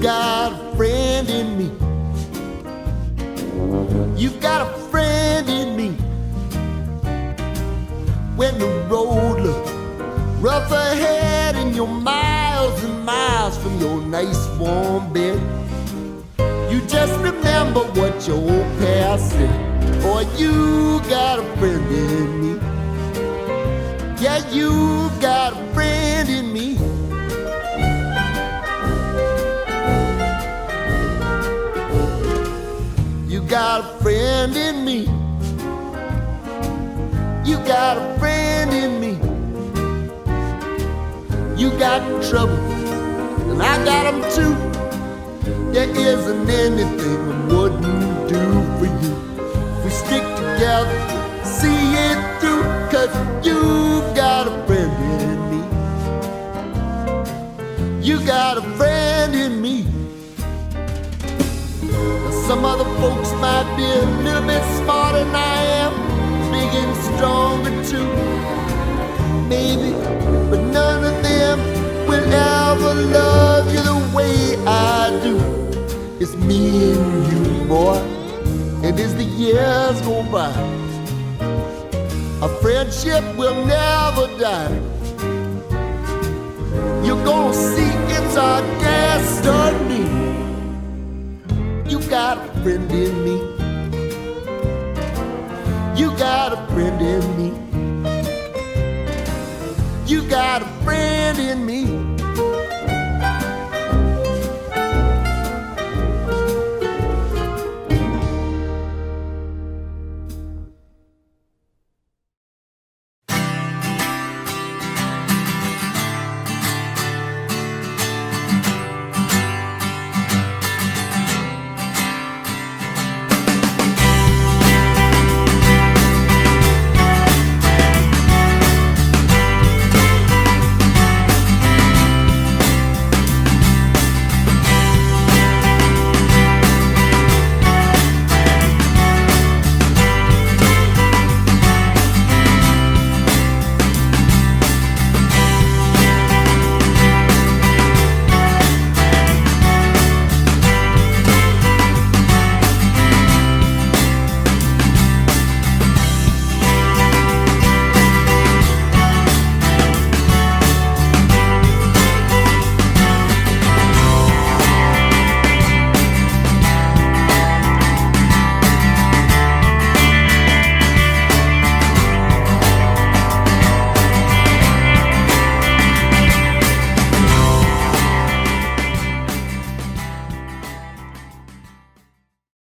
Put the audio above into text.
got a friend in me. You've got a friend in me. When the road looks rough ahead and you're miles and miles from your nice warm bed, you just remember what your old past said. Boy, you got a friend in me. Yeah, you got a friend in me. You got a friend in me. You got a friend in me. You got trouble, and I got them too. There isn't anything I wouldn't do for you. If we stick together, see it through, 'cause you got a friend in me. You got a friend in me. Now, some other folks might be a little bit smarter than I am, big and stronger too, maybe, but none of them will ever love you the way I do. It's me and you, boy, and as the years go by, our friendship will never die. You're gonna see it's our destiny. You got a friend in me.